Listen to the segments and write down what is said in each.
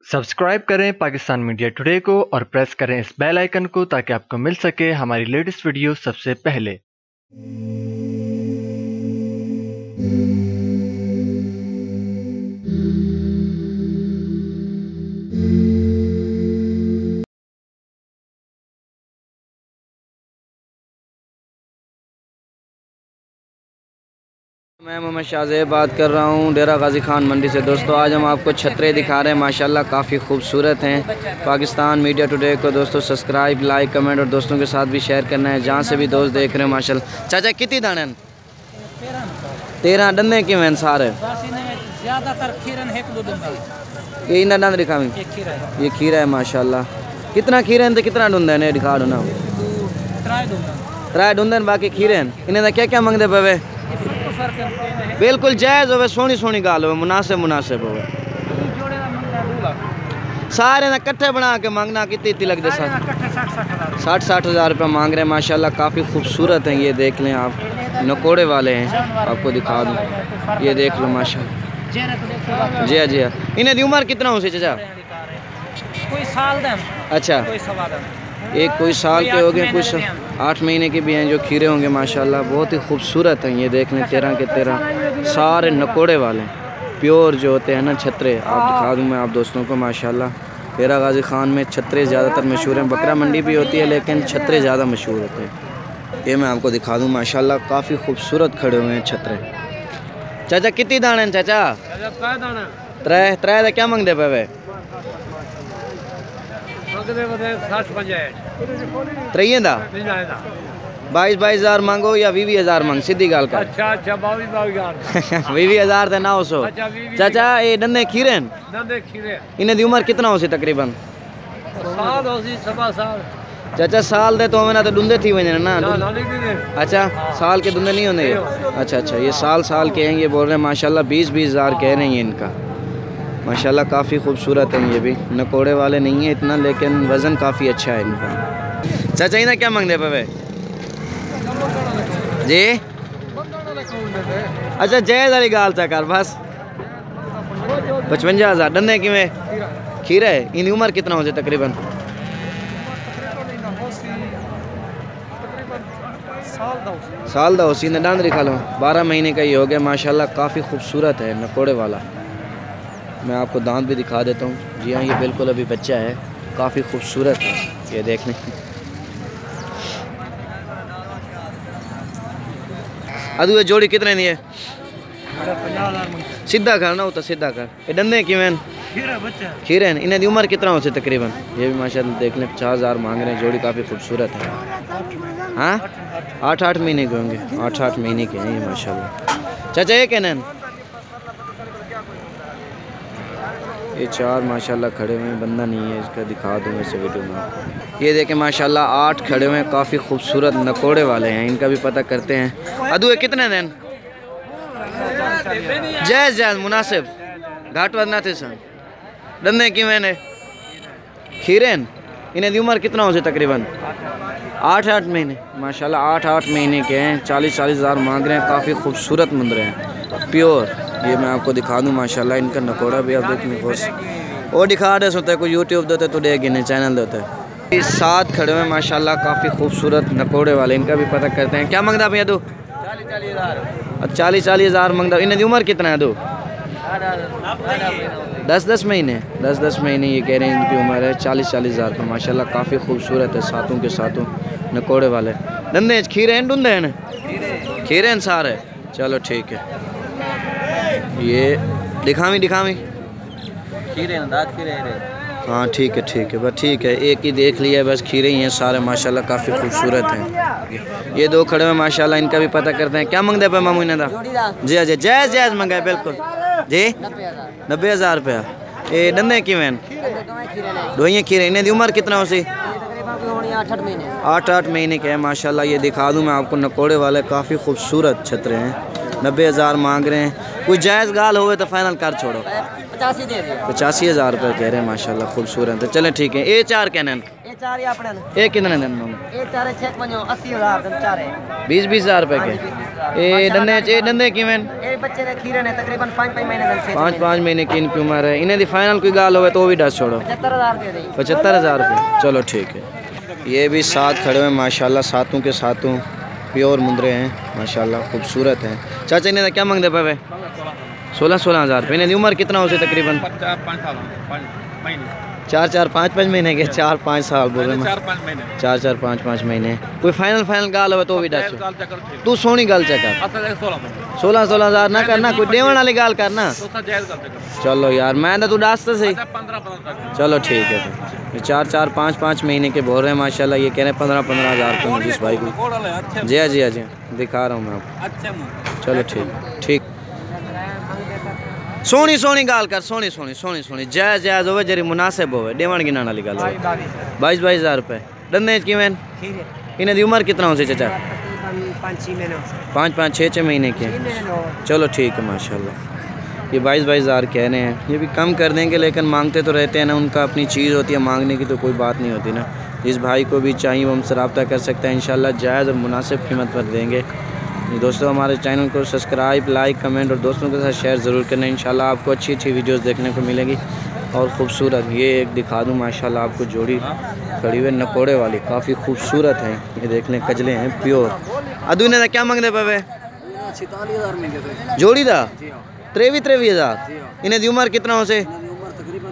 Subscribe करें Pakistan media today को और प्रेस करें इस बेल आइकन को ताकि आपको मिल सके हमारी लेटेस्ट वीडियो सबसे पहले। मैं मोहम्मद शाहज़ेब बात कर रहा हूँ डेरा गाजी खान मंडी से। दोस्तों आज हम आपको छतरे दिखा रहे हैं, माशाल्लाह काफ़ी खूबसूरत हैं। पाकिस्तान मीडिया टुडे को दोस्तों सब्सक्राइब, लाइक, कमेंट और दोस्तों के साथ भी शेयर करना है, जहाँ से भी दोस्त देख रहे हैं। माशाल्लाह चाचा कितनी दाने 13 डंडे कि मैन सारे ये इन्ना डंड दिखा ये खीरा है माशाल्लाह। कितना खीरा है तो कितना डूंदा है दिखा दो ना। 3 डूंदे बाकी खीरे हैं। इन्हें क्या क्या मंगते पे बिल्कुल जायज़ हो, सोनी सोनी गाल हो, मुनासिब हो। सारे ना कट्ठे बना के मांगना कितनी लगते सर 60 हज़ार रुपये मांग रहे हैं माशाल्लाह। काफ़ी खूबसूरत हैं, ये देख लें आप, नकोड़े वाले हैं। आपको दिखा दूँ, ये देख लो माशाल्लाह। जी हाँ जी हाँ। इन्हें दी उम्र कितना हो सी चाचा? कोई साल दम, अच्छा कोई सवा दम। एक कोई साल के हो गए, कुछ 8 महीने के भी हैं जो खीरे होंगे माशाल्लाह। बहुत ही खूबसूरत हैं, ये देख लें 13 के 13 सारे नकोड़े वाले प्योर जो होते हैं ना छतरे। आप दिखा दूँ मैं आप दोस्तों को माशाल्लाह। डेरा गाजी खान में छतरे ज़्यादातर मशहूर हैं, बकरा मंडी भी होती है लेकिन छतरे ज़्यादा मशहूर होते हैं। ये मैं आपको दिखा दूँ माशाल्लाह, काफ़ी खूबसूरत खड़े हुए हैं छतरे। चाचा कितनी दाने हैं चाचा? 3 क्या मंगते पे? 23 दा 22 हज़ार मांगो या 20 हज़ार मांग, सीधी गाल कर। अच्छा 20 हज़ार तो 900। चाचा ये डंडे खीरे इन्हें दी उम्र कितना हो सी तकरीबन? चाचा साल दे तो ना तो डूंदे थी वजह ना। अच्छा साल के डूंदे नहीं होंगे। अच्छा ये साल के हैं, ये बोल रहे हैं माशाल्लाह। 20 हज़ार कह रहे हैं इनका माशाल्लाह। काफ़ी खूबसूरत हैं, ये भी नकोड़े वाले नहीं है इतना, लेकिन वज़न काफ़ी अच्छा है इनका। चाचा इन्हें क्या मांगते पे जी? अच्छा जायज़ वाली गाल चकर बस 55 हज़ार। डंडे कि खीरा है, इनकी उम्र कितना हो जाए तकरीबन? साल दा उसी ने डांद दिखा लो। 12 महीने का ही हो गया माशाल्लाह। काफ़ी खूबसूरत है नकोड़े वाला। मैं आपको दांत भी दिखा देता हूँ। जी हाँ, ये बिल्कुल अभी बच्चा है, काफ़ी खूबसूरत है, ये देख लें। अदू ये जोड़ी कितने की है? सीधा कर ना, तो सीधा कर। ये डंडे कि मैन खीरे हैं, इन्हें दी उम्र कितना हो से तकरीबन? ये भी माशाल्लाह देख लें 50 हज़ार मांग रहे हैं। जोड़ी काफ़ी खूबसूरत है। हाँ 8 महीने के होंगे, 8 महीने के हैं ये माशाल्लाह। चाचा ये कहना ये 4 माशाल्लाह खड़े हुए हैं, बंदा नहीं है इसका, दिखा दूँ इस वीडियो में। ये देखें माशाल्लाह 8 खड़े हुए हैं, काफ़ी खूबसूरत नकोड़े वाले हैं। इनका भी पता करते हैं। अदू कितने दिन? जायज़ मुनासिब, घाट वजना थे सर। डंडे कि मैंने खीरे इन्हें दी उम्र कितना हो से तकरीबन? 8 महीने माशाल्लाह। 8 महीने के हैं, 40 हज़ार मांग रहे हैं। काफ़ी खूबसूरत मुंदरे हैं, प्योर। ये मैं आपको दिखा दूँ माशाल्लाह। इनका नकोड़ा भी आप देखने को वो दिखा दे सोते कोई यूट्यूब देते तो देगी नहीं, चैनल देते। 7 खड़े हुए माशाल्लाह, काफ़ी खूबसूरत नकोड़े वाले। इनका भी पता करते हैं। क्या मंगता भैया? 40 हज़ार मंगता। इन्हें दी उम्र कितना है? 10 महीने 10 महीने ये कह रहे हैं इनकी उम्र है। 40 हज़ार का माशाल्लाह। काफ़ी खूबसूरत है, सातों के सातों नकोड़े वाले। डंडे खीरे हैं, डूंदे हैं? खीरे हैं सारे। चलो ठीक है, ये दिखावी खीरे हाँ ठीक है बस ठीक है। एक ही देख लिया बस, खीरे ही हैं सारे माशाल्लाह। काफ़ी खूबसूरत हैं। ये 2 खड़े हुए माशाल्लाह। इनका भी पता करते हैं। क्या मंगते पे मामू इन्हें? जी हाँ जी जायज़ मंगा है बिल्कुल जी। 90 हज़ार रुपया। ये डंडे कि मैन दोइयाँ खीरे। इन्हें दी उम्र कितना हो सी? 8 महीने के हैं माशाल्लाह। ये दिखा दूँ मैं आपको, नकोड़े वाले काफ़ी खूबसूरत छतरे हैं। 90 हज़ार मांग रहे हैं। कुछ जायज़ गाल हो तो फाइनल कर छोड़ो। 85 हज़ार रुपये कह रहे हैं माशाल्लाह। खूबसूरत है। चलें ठीक है। ये 4 कहने ये चार ही अपने ये कितने दिन में? ये चारे चेक बनो 80,000 दिन चारे 20-20 हज़ार रुपए के। ये डंडे किवें? ये बच्चे ने खीरे ने तकरीबन 5-5 महीने दिन से 5 महीने की इनकी उम्र है। इन्हें दी फाइनल कोई गाल होवे तो भी दस छोड़ो 75,000 दे दे। 75,000 रुपये। चलो ठीक है। ये भी साथ खड़े हुए माशाल्लाह, सातों के सातों प्योर मुंदरे हैं माशाल्लाह, खूबसूरत हैं। चाचा इन्हें क्या मांगते पे? 16-16 हज़ार रुपये। इन्हें उम्र कितना हो से तकरीबन? 4-5 महीने के। 4-5 साल बोल रहे हैं। 4-4 5-5 महीने। कोई फाइनल गाल हो तो भी दस। तू सोनी गाल चेकर 16-16 हज़ार ना करना, कोई देवन वाली गाल करना। चलो यार मैं तो तू दस तो सही। चलो ठीक है। तो 4-4 5-5 महीने के बोल रहे हैं माशाल्लाह। ये कह रहे हैं 15-15 हज़ार रुपये मुझे इस भाई को। जी हाँ जी हाँ जी दिखा रहा हूँ मैं आपको। चलो ठीक। सोनी गाल कर, सोनी जायज़ होवे जरी मुनासिब होवे, देवण गिनाण वाली गाल होवे। 22 हज़ार रुपये। डंडे किवें? इन्हें दी उम्र कितना हो से चाचा? 5-6 महीने के। चलो ठीक है माशाल्लाह। ये 22 हज़ार कह रहे हैं, ये भी कम कर देंगे, लेकिन मांगते तो रहते हैं ना, उनका अपनी चीज़ होती है, मांगने की तो कोई बात नहीं होती ना। जिस भाई को भी चाहिए वो हमसे रब्ता कर सकते हैं, इंशाल्लाह जायज़ और मुनासिब कीमत पर देंगे। दोस्तों हमारे चैनल को सब्सक्राइब, लाइक, कमेंट और दोस्तों के साथ शेयर ज़रूर करना। इंशाल्लाह आपको अच्छी वीडियोस देखने को मिलेगी और ख़ूबसूरत। ये एक दिखा दूँ माशाल्लाह आपको, जोड़ी खड़ी हुई नकोड़े वाली, काफ़ी खूबसूरत है। ये देख लें, कजले हैं प्योर। अदू ने क्या मांगते पे? 46,000 में जोड़ी था 23 हज़ार। इन्हें दी उम्र कितना हो से? तकरीबन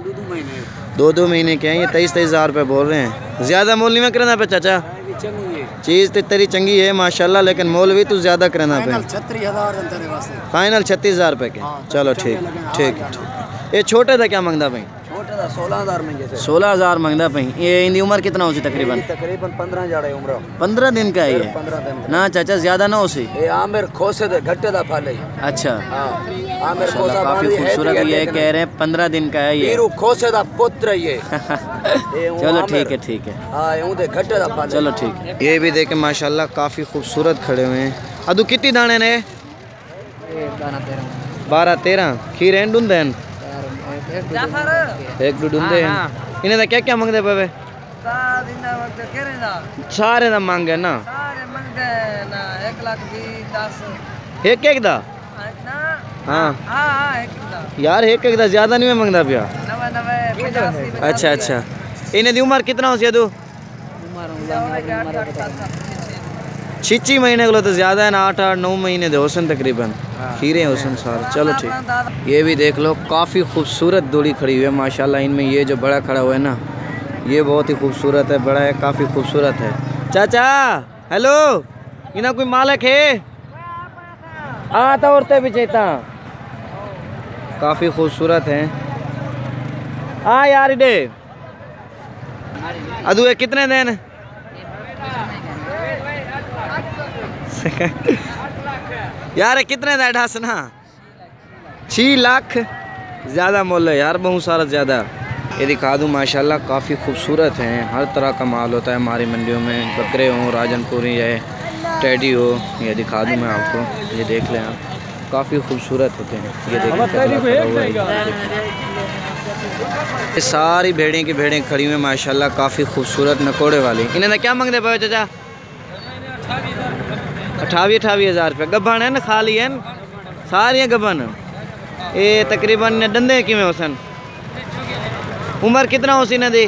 2 महीने के हैं। ये 23 हज़ार रुपये बोल रहे हैं। ज़्यादा मोल नहीं में करना पे चाचा? चीज़ तो तेरी चंगी है माशाल्लाह, लेकिन मोल भी तू ज़्यादा करना पे। फाइनल 36,000 रुपये के। चलो ठीक। ये छोटे था क्या मांगता भाई? 16,000 मांगता भाई। ये इनकी उम्र कितना हो सी तकरीबन? 15 दिन का है ये। ना चाचा ज़्यादा ना हो सी। अच्छा काफ़ी खूबसूरत ये कह रहे हैं 15 दिन का है ये। पुत्र ये चलो ठीक है। चलो ठीक है। ये भी देखें माशाल्लाह काफ़ी खूबसूरत खड़े हुए हैं। अदू कितनी दाने ने? 12-13 खीरे ढूंढे एक ढूंढे। इन्हें क्या क्या मांगते पे? सारे दा मांगे ना? 1-1 दा? हाँ यार 1-1 दा ज़्यादा नहीं मैं मांगता पिया। अच्छा। इन्हें दी उम्र कितना हो सी? 6 महीने को तो ज़्यादा है ना, 8-9 महीने दे हुसन तकरीबन। खीरे हुसन सारे। चलो ठीक। ये भी देख लो, काफ़ी खूबसूरत जोड़ी खड़ी हुई है माशाल्लाह। इनमें ये जो बड़ा खड़ा हुआ है ना, ये बहुत ही खूबसूरत है, बड़ा है, काफ़ी खूबसूरत है। चाचा हेलो, इन्हें कोई मालिक है? आता औरतें भी चेता काफ़ी खूबसूरत हैं। यार डे अदू ये कितने दिन? यार कितने दा ढास ना? 6 लाख। ज़्यादा मोल है यार, बहुत सारा ज़्यादा। ये दिखा दूँ माशाल्लाह काफ़ी खूबसूरत हैं। हर तरह का माल होता है हमारी मंडियों में, बकरे हों, राजनपुरी है, टेडी हो। ये दिखा दूँ मैं आपको, ये देख लें आप, काफ़ी खूबसूरत होते हैं। ये देखें ये सारी भेड़ें की भेड़ें खड़ी हुई माशाल्लाह, काफ़ी खूबसूरत नकोड़े वाली। इन्हें क्या मांगते पे चाचा? 28 हज़ार रुपये। गब्बन है ना, खाली है ना सारियाँ गब्बन। ये तकरीबन डंडे किमें होसन? उम्र कितना हो सी ना दी?